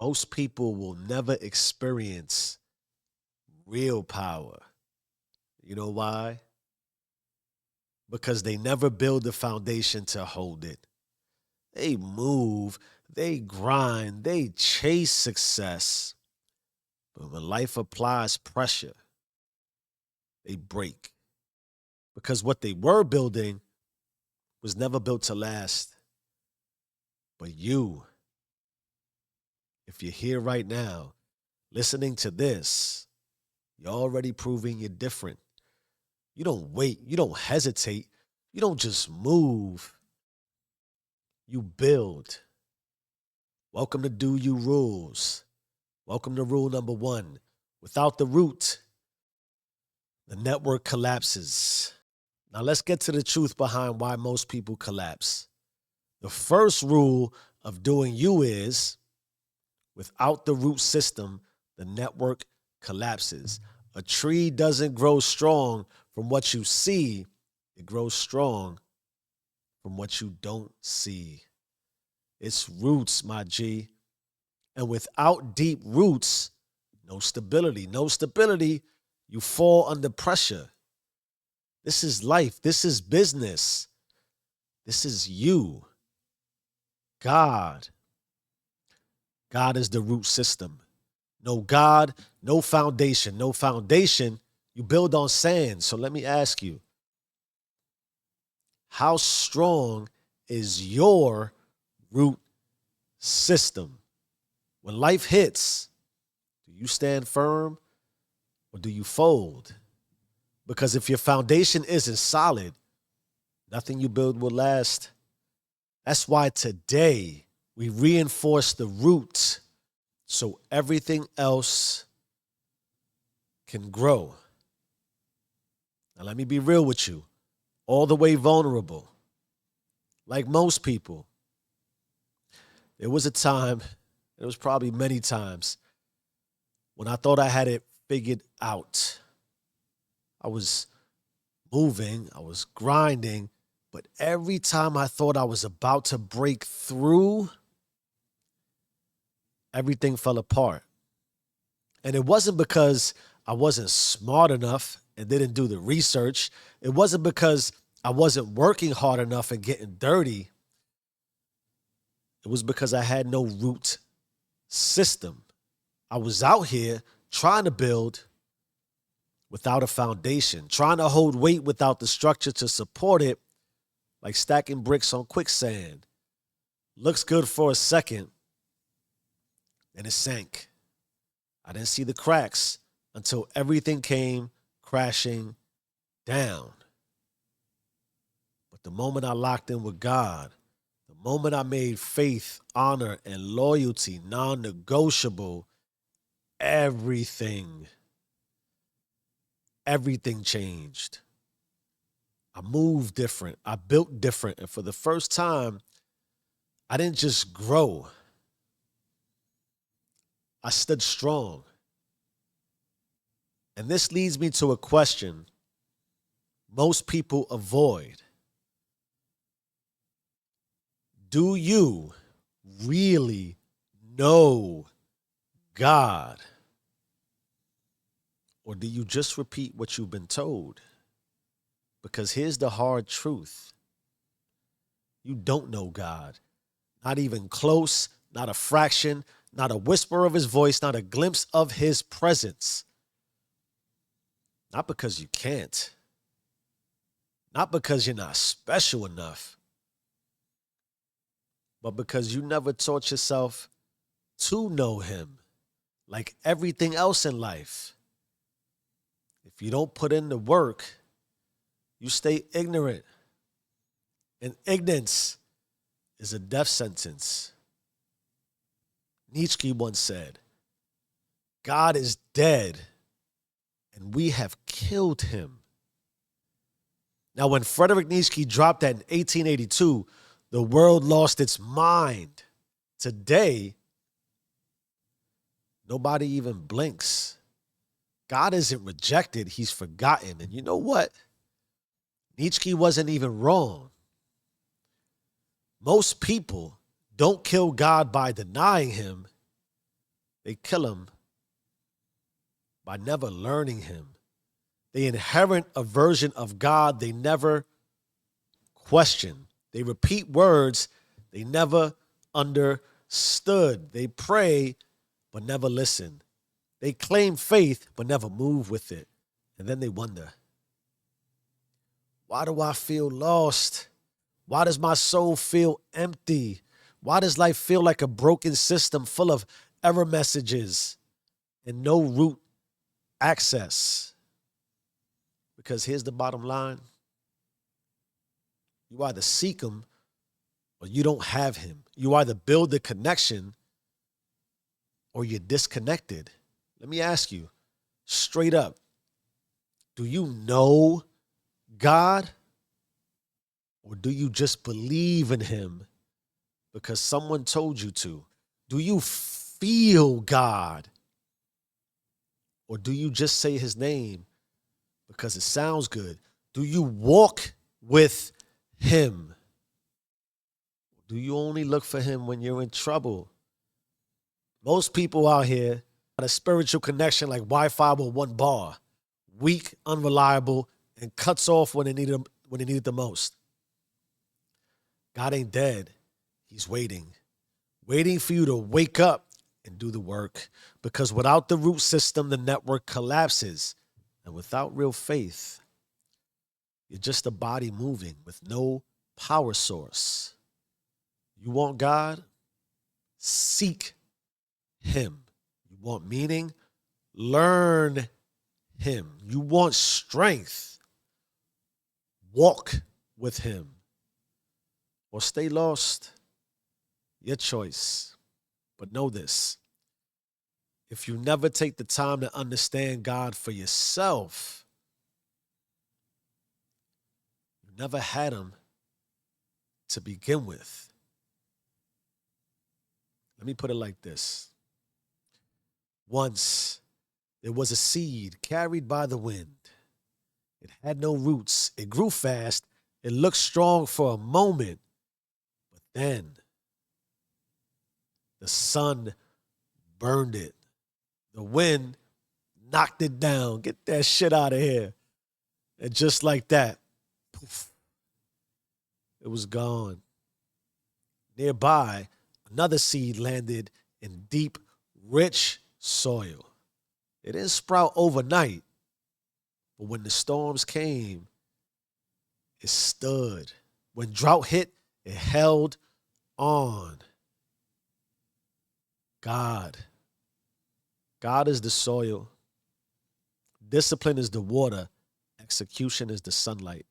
Most people will never experience real power. You know why? Because they never build the foundation to hold it. They move, they grind, they chase success. But when life applies pressure, they break. Because what they were building was never built to last. But you, if you're here right now, listening to this, you're already proving you're different. You don't wait, you don't hesitate, you don't just move, you build. Welcome to Do You Rules. Welcome to rule number one. Without the root, the network collapses. Now let's get to the truth behind why most people collapse. The first rule of doing you is, without the root system, the network collapses. A tree doesn't grow strong from what you see, it grows strong from what you don't see. It's roots, my G. And without deep roots, no stability. No stability, you fall under pressure. This is life. This is business. This is you. God. God is the root system. No God, no foundation. No foundation, you build on sand. So let me ask you, how strong is your root system? When life hits, do you stand firm or do you fold? Because if your foundation isn't solid, nothing you build will last. That's why today we reinforce the root so everything else can grow. Now, let me be real with you, all the way vulnerable. Like most people, there was a time, it was probably many times, when I thought I had it figured out. I was moving, I was grinding, but every time I thought I was about to break through, everything fell apart. And it wasn't because I wasn't smart enough and didn't do the research. It wasn't because I wasn't working hard enough and getting dirty. It was because I had no root system. I was out here trying to build without a foundation, trying to hold weight without the structure to support it, like stacking bricks on quicksand. Looks good for a second, then it sank. I didn't see the cracks until everything came crashing down. But the moment I locked in with God, the moment I made faith, honor, and loyalty non-negotiable, everything changed. I moved different. I built different. And for the first time, I didn't just grow. I stood strong. And this leads me to a question most people avoid. Do you really know God? Or do you just repeat what you've been told? Because here's the hard truth. You don't know God. Not even close, not a fraction, not a whisper of his voice, not a glimpse of his presence. Not because you can't. Not because you're not special enough. But because you never taught yourself to know him. Like everything else in life. If you don't put in the work, you stay ignorant. And ignorance is a death sentence. Nietzsche once said, God is dead and we have killed him. Now, when Friedrich Nietzsche dropped that in 1882, the world lost its mind. Today, nobody even blinks. God isn't rejected, he's forgotten. And you know what? Nietzsche wasn't even wrong. Most people don't kill God by denying him. They kill him by never learning him. They inherit a version of God they never question. They repeat words they never understood. They pray but never listen. They claim faith but never move with it. And then they wonder, why do I feel lost? Why does my soul feel empty? Why does life feel like a broken system full of error messages and no root access? Because here's the bottom line. You either seek him or you don't have him. You either build the connection or you're disconnected. Let me ask you straight up, do you know God or do you just believe in him because someone told you to? Do you feel God or do you just say his name because it sounds good? Do you walk with him? Do you only look for him when you're in trouble? Most people out here got a spiritual connection like Wi-Fi with one bar, weak, unreliable, and cuts off when they need it the most. God ain't dead. He's waiting for you to wake up and do the work. Because without the root system, the network collapses. And without real faith, you're just a body moving with no power source. You want God? Seek him. You want meaning? Learn him. You want strength? Walk with him. Or stay lost. Your choice. But know this. If you never take the time to understand God for yourself, you never had him to begin with. Let me put it like this. Once there was a seed carried by the wind. It had no roots. It grew fast. It looked strong for a moment. But then the sun burned it. The wind knocked it down. Get that shit out of here. And just like that, poof, it was gone. Nearby, another seed landed in deep, rich soil. It didn't sprout overnight, but when the storms came, it stood. When drought hit, it held on. God is the soil. Discipline is the water. Execution is the sunlight.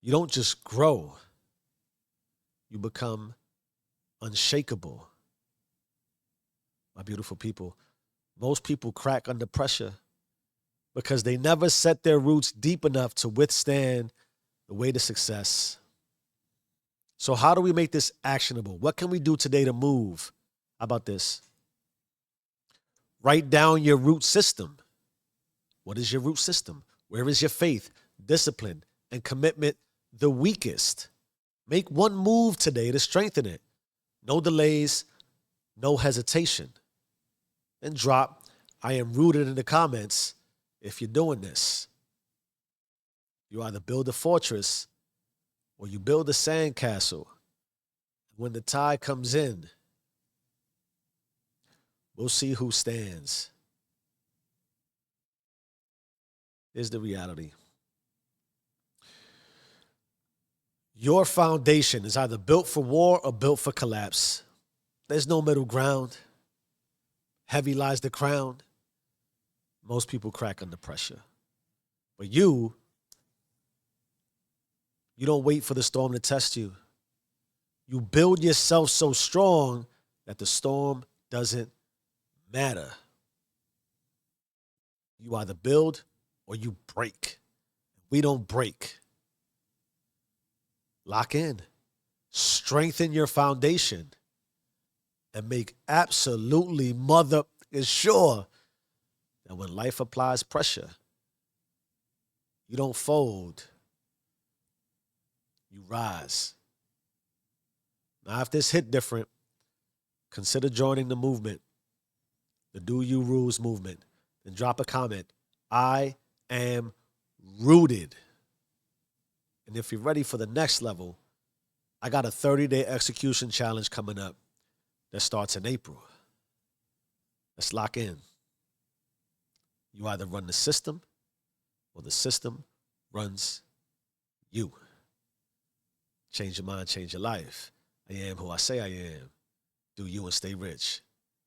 You don't just grow. You become unshakable. My beautiful people, most people crack under pressure because they never set their roots deep enough to withstand the way to success. So how do we make this actionable? What can we do today to move? How about this? Write down your root system. What is your root system? Where is your faith, discipline, and commitment the weakest? Make one move today to strengthen it. No delays, no hesitation. And drop, I am rooted in the comments if you're doing this. You either build a fortress or you build a sandcastle. When the tide comes in, we'll see who stands. Here's the reality. Your foundation is either built for war or built for collapse. There's no middle ground. Heavy lies the crown. Most people crack under pressure. But you don't wait for the storm to test you. You build yourself so strong that the storm doesn't matter. You either build or you break. We don't break. Lock in. Strengthen your foundation. And make absolutely mother sure that when life applies pressure, you don't fold. You rise. Now, if this hit different, consider joining the movement. the Do You Rules movement, then drop a comment. I am rooted. And if you're ready for the next level, I got a 30-day execution challenge coming up that starts in April. Let's lock in. You either run the system or the system runs you. Change your mind, change your life. I am who I say I am. Do you and stay rich.